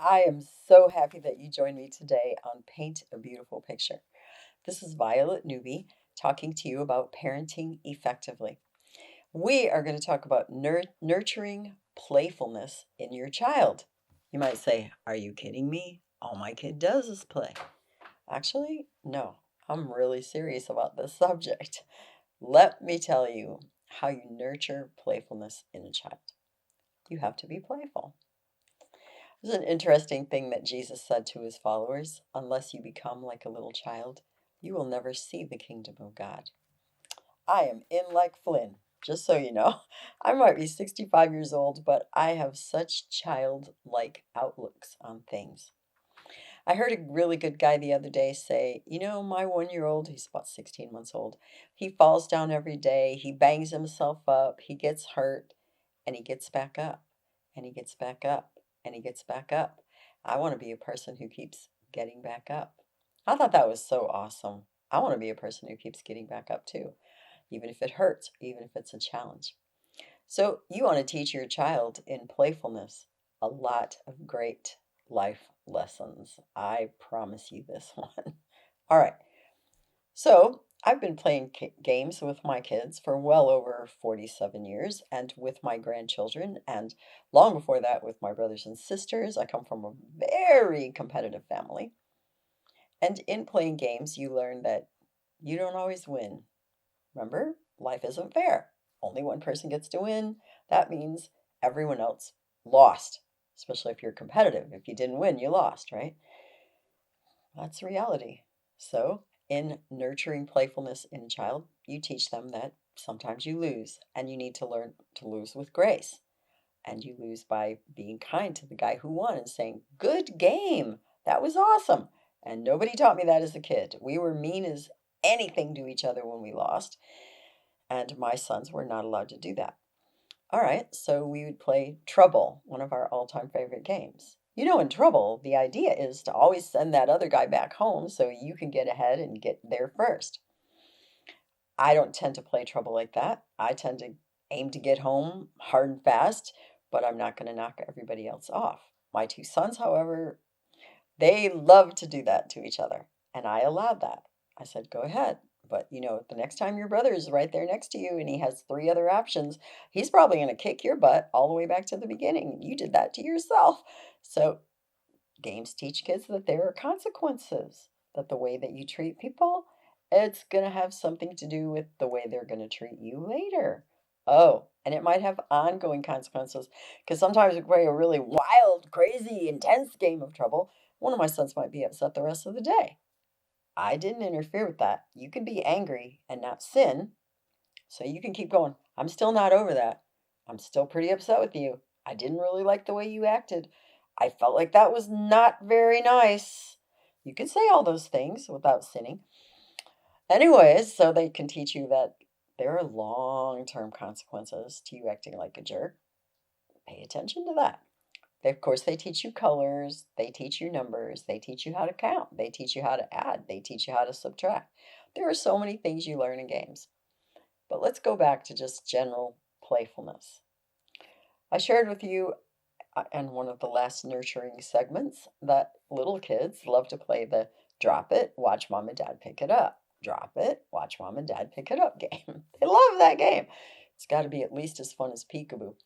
I am so happy that you joined me today on Paint a Beautiful Picture. This is Violet Newby talking to you about parenting effectively. We are going to talk about nurturing playfulness in your child. You might say, "Are you kidding me? All my kid does is play." Actually, no, I'm really serious about this subject. Let me tell you how you nurture playfulness in a child. You have to be playful. It's an interesting thing that Jesus said to his followers, unless you become like a little child, you will never see the kingdom of God. I am in like Flynn, just so you know. I might be 65 years old, but I have such childlike outlooks on things. I heard a really good guy the other day say, my 1 year old, he's about 16 months old, he falls down every day, he bangs himself up, he gets hurt, and he gets back up, and he gets back up, and he gets back up. I want to be a person who keeps getting back up. I thought that was so awesome. I want to be a person who keeps getting back up too, even if it hurts, even if it's a challenge. So, you want to teach your child in playfulness a lot of great life lessons. I promise you this one. All right. So, I've been playing games with my kids for well over 47 years and with my grandchildren, and long before that with my brothers and sisters. I come from a very competitive family. And in playing games, you learn that you don't always win. Remember, life isn't fair. Only one person gets to win. That means everyone else lost, especially if you're competitive. If you didn't win, you lost, right? That's reality. So, in nurturing playfulness in a child, you teach them that sometimes you lose and you need to learn to lose with grace. And you lose by being kind to the guy who won and saying, "Good game. That was awesome." And nobody taught me that as a kid. We were mean as anything to each other when we lost. And my sons were not allowed to do that. All right, so we would play Trouble, one of our all time favorite games. In Trouble, the idea is to always send that other guy back home so you can get ahead and get there first. I don't tend to play Trouble like that. I tend to aim to get home hard and fast, but I'm not going to knock everybody else off. My two sons, however, they love to do that to each other, and I allowed that. I said, "Go ahead." But the next time your brother is right there next to you and he has three other options, he's probably going to kick your butt all the way back to the beginning. You did that to yourself. So, games teach kids that there are consequences, that the way that you treat people, it's going to have something to do with the way they're going to treat you later. Oh, and it might have ongoing consequences because sometimes we play a really wild, crazy, intense game of Trouble. One of my sons might be upset the rest of the day. I didn't interfere with that. You can be angry and not sin, so you can keep going. I'm still not over that. I'm still pretty upset with you. I didn't really like the way you acted. I felt like that was not very nice. You can say all those things without sinning. Anyways, so they can teach you that there are long term consequences to you acting like a jerk. Pay attention to that. Of course, they teach you colors, they teach you numbers, they teach you how to count, they teach you how to add, they teach you how to subtract. There are so many things you learn in games. But let's go back to just general playfulness. I shared with you in one of the last nurturing segments that little kids love to play the drop it, watch mom and dad pick it up. Drop it, watch mom and dad pick it up game. They love that game. It's got to be at least as fun as peekaboo.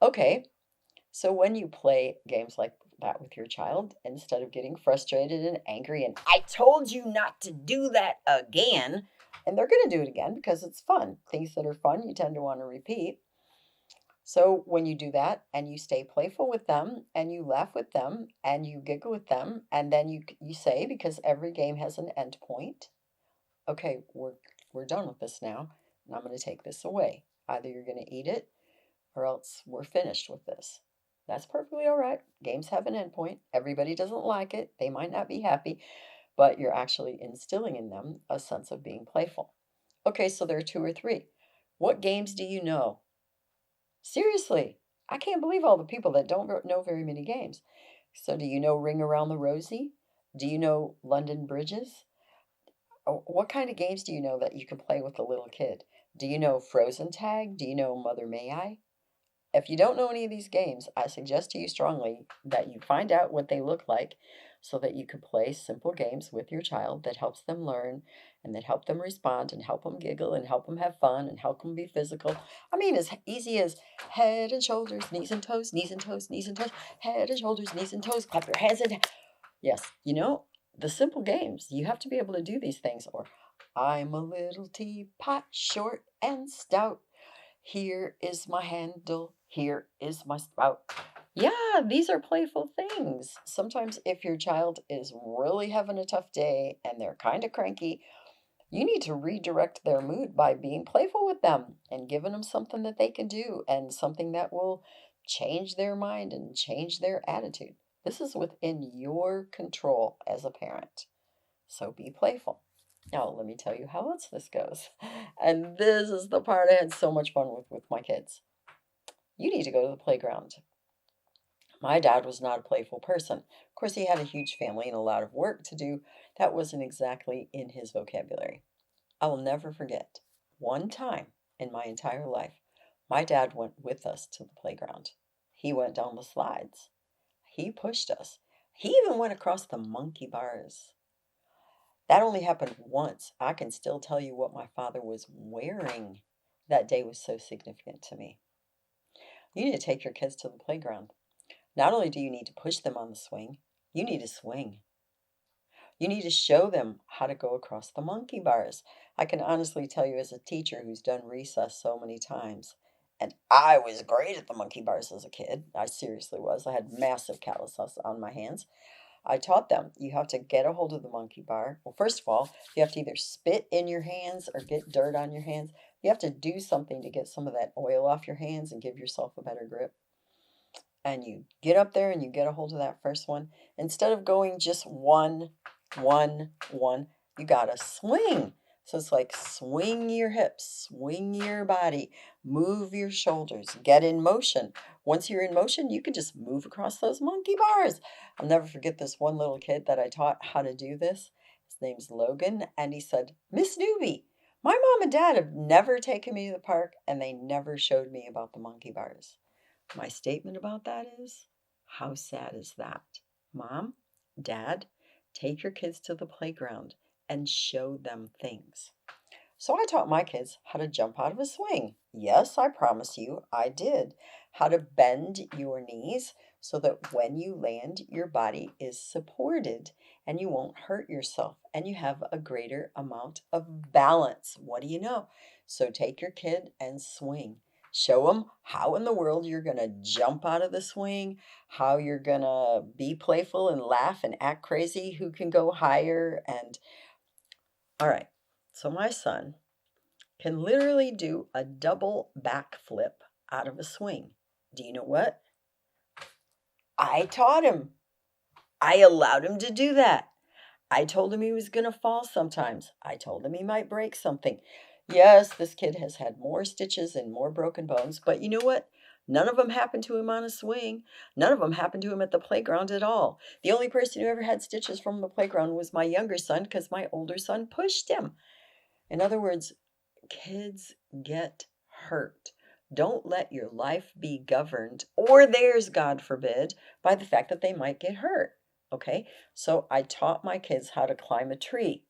Okay, so when you play games like that with your child, instead of getting frustrated and angry and "I told you not to do that again," and they're going to do it again because it's fun. Things that are fun, you tend to want to repeat. So when you do that and you stay playful with them and you laugh with them and you giggle with them and then you say, because every game has an end point, "Okay, we're done with this now, and I'm going to take this away. Either you're going to eat it or else we're finished with this." That's perfectly all right. Games have an endpoint. Everybody doesn't like it. They might not be happy, but you're actually instilling in them a sense of being playful. Okay, so there are two or three. What games do you know? Seriously, I can't believe all the people that don't know very many games. So, do you know Ring Around the Rosie? Do you know London Bridges? What kind of games do you know that you can play with a little kid? Do you know Frozen Tag? Do you know Mother May I? If you don't know any of these games, I suggest to you strongly that you find out what they look like so that you can play simple games with your child that helps them learn and that help them respond and help them giggle and help them have fun and help them be physical. I mean, as easy as head and shoulders, knees and toes, knees and toes, knees and toes, head and shoulders, knees and toes, clap your hands and yes, the simple games. You have to be able to do these things. Or I'm a little teapot, short and stout. Here is my handle. Here is my spout. Yeah, these are playful things. Sometimes, if your child is really having a tough day and they're kind of cranky, you need to redirect their mood by being playful with them and giving them something that they can do and something that will change their mind and change their attitude. This is within your control as a parent. So be playful. Now, let me tell you how else this goes. And this is the part I had so much fun with my kids. You need to go to the playground. My dad was not a playful person. Of course, he had a huge family and a lot of work to do. That wasn't exactly in his vocabulary. I will never forget one time in my entire life, my dad went with us to the playground. He went down the slides. He pushed us. He even went across the monkey bars. That only happened once. I can still tell you what my father was wearing. That day was so significant to me. You need to take your kids to the playground. Not only do you need to push them on the swing, you need to swing. You need to show them how to go across the monkey bars. I can honestly tell you, as a teacher who's done recess so many times, and I was great at the monkey bars as a kid. I seriously was. I had massive calluses on my hands. I taught them you have to get a hold of the monkey bar. Well, first of all, you have to either spit in your hands or get dirt on your hands. You have to do something to get some of that oil off your hands and give yourself a better grip. And you get up there and you get a hold of that first one. Instead of going just one, one, you got to swing. So it's like swing your hips, swing your body, move your shoulders, get in motion. Once you're in motion, you can just move across those monkey bars. I'll never forget this one little kid that I taught how to do this. His name's Logan, and he said, Miss Newbie, my mom and dad have never taken me to the park, and they never showed me about the monkey bars. My statement about that is, how sad is that? Mom, Dad, take your kids to the playground and show them things. So I taught my kids how to jump out of a swing. Yes, I promise you, I did. How to bend your knees so that when you land, your body is supported and you won't hurt yourself and you have a greater amount of balance. What do you know? So take your kid and swing. Show them how in the world you're going to jump out of the swing, how you're going to be playful and laugh and act crazy, who can go higher. And all right, so my son can literally do a double backflip out of a swing. Do you know what? I taught him. I allowed him to do that. I told him he was going to fall sometimes. I told him he might break something. Yes, this kid has had more stitches and more broken bones, but you know what? None of them happened to him on a swing. None of them happened to him at the playground at all. The only person who ever had stitches from the playground was my younger son because my older son pushed him. In other words, kids get hurt. Don't let your life be governed, or theirs, God forbid, by the fact that they might get hurt. Okay? So I taught my kids how to climb a tree.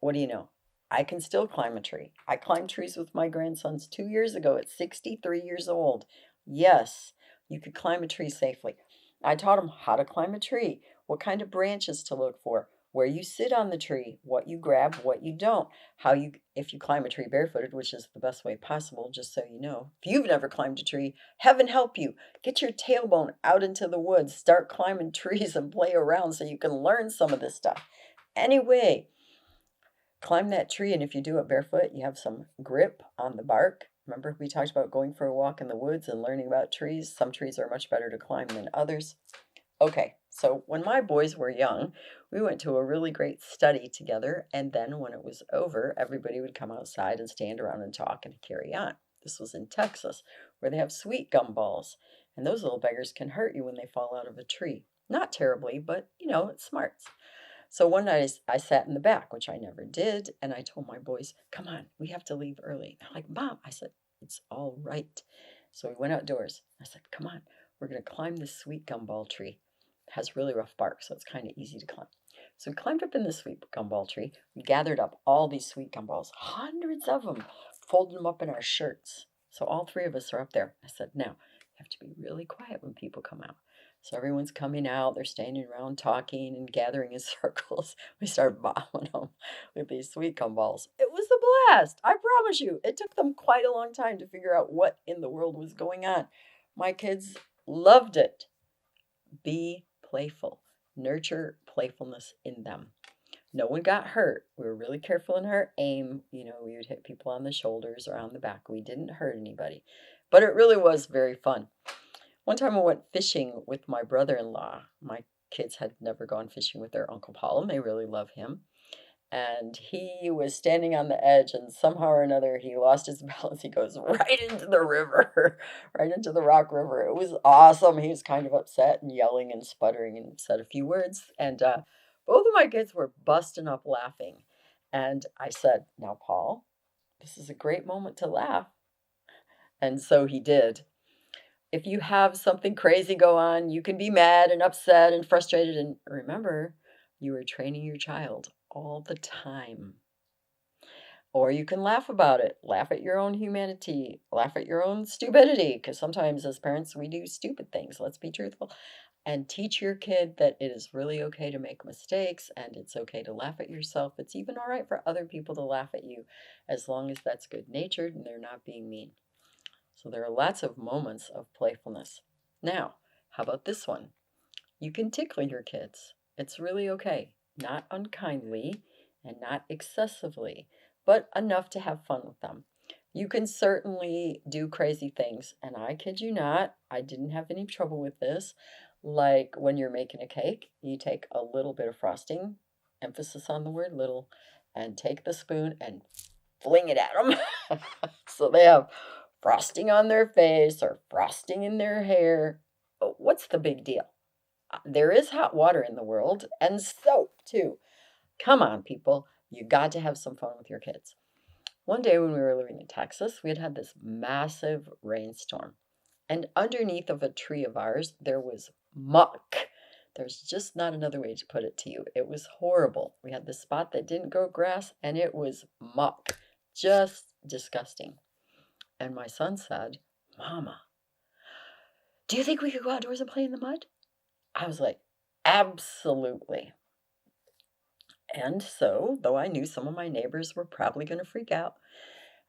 What do you know? I can still climb a tree. I climbed trees with my grandsons 2 years ago at 63 years old. Yes, you could climb a tree safely. I taught them how to climb a tree, what kind of branches to look for, where you sit on the tree, what you grab, what you don't, how you, if you climb a tree barefooted, which is the best way possible, just so you know. If you've never climbed a tree, heaven help you. Get your tailbone out into the woods, start climbing trees and play around so you can learn some of this stuff. Anyway, climb that tree, and if you do it barefoot, you have some grip on the bark. Remember, we talked about going for a walk in the woods and learning about trees. Some trees are much better to climb than others. Okay, so when my boys were young, we went to a really great study together, and then when it was over, everybody would come outside and stand around and talk and carry on. This was in Texas, where they have sweet gum balls, and those little beggars can hurt you when they fall out of a tree. Not terribly, but it smarts. So one night I sat in the back, which I never did, and I told my boys, come on, we have to leave early. They're like, Mom, I said, it's all right. So we went outdoors. I said, come on, we're going to climb this sweet gumball tree. It has really rough bark, so it's kind of easy to climb. So we climbed up in the sweet gumball tree. We gathered up all these sweet gumballs, hundreds of them, folded them up in our shirts. So all three of us are up there. I said, now, you have to be really quiet when people come out. So everyone's coming out, they're standing around talking and gathering in circles. We start bombing them with these sweet gumballs. It was a blast. I promise you. It took them quite a long time to figure out what in the world was going on. My kids loved it. Be playful. Nurture playfulness in them. No one got hurt. We were really careful in our aim. We would hit people on the shoulders or on the back. We didn't hurt anybody. But it really was very fun. One time I went fishing with my brother-in-law. My kids had never gone fishing with their Uncle Paul, and they really love him. And he was standing on the edge, and somehow or another, he lost his balance. He goes right into the river, right into the Rock River. It was awesome. He was kind of upset and yelling and sputtering and said a few words. And both of my kids were busting up laughing. And I said, now, Paul, this is a great moment to laugh. And so he did. If you have something crazy go on, you can be mad and upset and frustrated. And remember, you are training your child all the time. Or you can laugh about it, laugh at your own humanity, laugh at your own stupidity, because sometimes as parents we do stupid things, let's be truthful. And teach your kid that it is really okay to make mistakes and it's okay to laugh at yourself. It's even all right for other people to laugh at you as long as that's good natured and they're not being mean. So there are lots of moments of playfulness. Now, how about this one? You can tickle your kids. It's really okay. Not unkindly and not excessively, but enough to have fun with them. You can certainly do crazy things, and I kid you not, I didn't have any trouble with this. Like when you're making a cake, you take a little bit of frosting, emphasis on the word little, and take the spoon and fling it at them. So they have frosting on their face or frosting in their hair. But what's the big deal? There is hot water in the world and soap too. Come on, people. You got to have some fun with your kids. One day when we were living in Texas, we had had this massive rainstorm. And underneath of a tree of ours, there was muck. There's just not another way to put it to you. It was horrible. We had this spot that didn't grow grass, and it was muck. Just disgusting. And my son said, Mama, do you think we could go outdoors and play in the mud? I was like, absolutely. And so, though I knew some of my neighbors were probably going to freak out,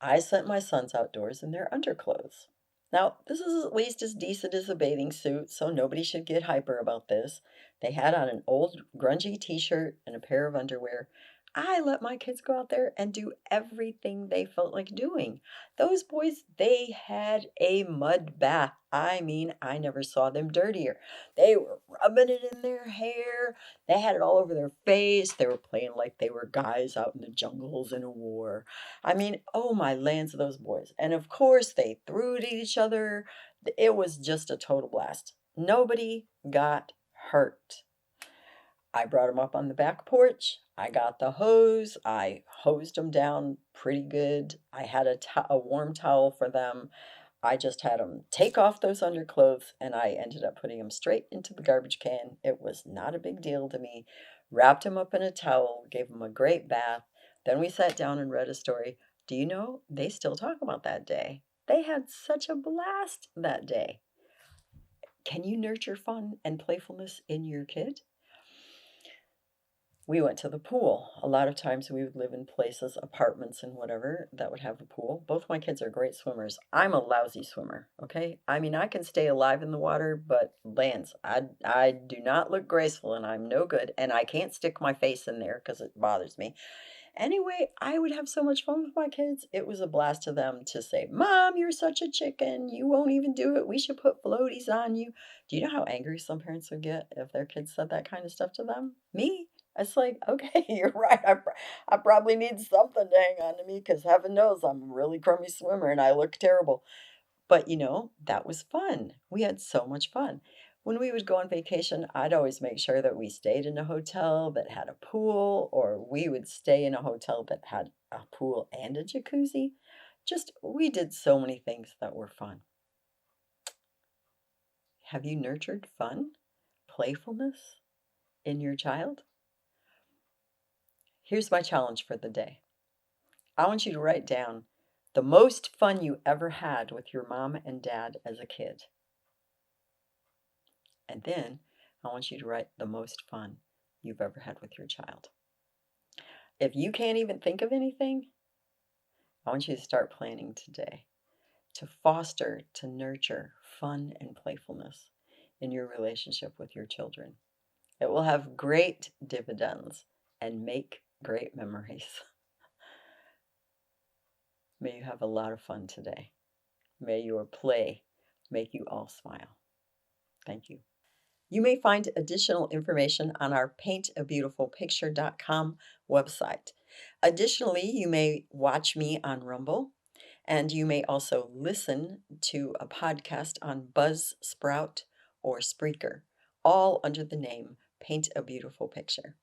I sent my sons outdoors in their underclothes. Now, this is at least as decent as a bathing suit, so nobody should get hyper about this. They had on an old grungy t-shirt and a pair of underwear. I let my kids go out there and do everything they felt like doing. Those boys, they had a mud bath. I mean, I never saw them dirtier. They were rubbing it in their hair. They had it all over their face. They were playing like they were guys out in the jungles in a war. I mean, oh my lands, those boys. And of course, they threw it at each other. It was just a total blast. Nobody got hurt. I brought them up on the back porch. I got the hose. I hosed them down pretty good. I had a warm towel for them. I just had them take off those underclothes and I ended up putting them straight into the garbage can. It was not a big deal to me. Wrapped them up in a towel, gave them a great bath. Then we sat down and read a story. Do you know they still talk about that day? They had such a blast that day. Can you nurture fun and playfulness in your kid? We went to the pool. A lot of times we would live in places, apartments and whatever, that would have a pool. Both my kids are great swimmers. I'm a lousy swimmer, okay? I mean, I can stay alive in the water, but Lance, I do not look graceful and I'm no good. And I can't stick my face in there because it bothers me. Anyway, I would have so much fun with my kids. It was a blast to them to say, Mom, you're such a chicken. You won't even do it. We should put floaties on you. Do you know how angry some parents would get if their kids said that kind of stuff to them? Me? It's like, okay, you're right. I probably need something to hang on to me because heaven knows I'm a really crummy swimmer and I look terrible. But that was fun. We had so much fun. When we would go on vacation, I'd always make sure that we stayed in a hotel that had a pool, or we would stay in a hotel that had a pool and a jacuzzi. Just, we did so many things that were fun. Have you nurtured fun, playfulness in your child? Here's my challenge for the day. I want you to write down the most fun you ever had with your mom and dad as a kid. And then I want you to write the most fun you've ever had with your child. If you can't even think of anything, I want you to start planning today to foster, to nurture fun and playfulness in your relationship with your children. It will have great dividends and make great memories. May you have a lot of fun today. May your play make you all smile. Thank you. You may find additional information on our paintabeautifulpicture.com website. Additionally, you may watch me on Rumble, and you may also listen to a podcast on Buzzsprout or Spreaker, all under the name Paint a Beautiful Picture.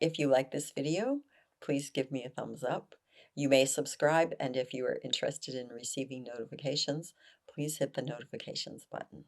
If you like this video, please give me a thumbs up. You may subscribe, and if you are interested in receiving notifications, please hit the notifications button.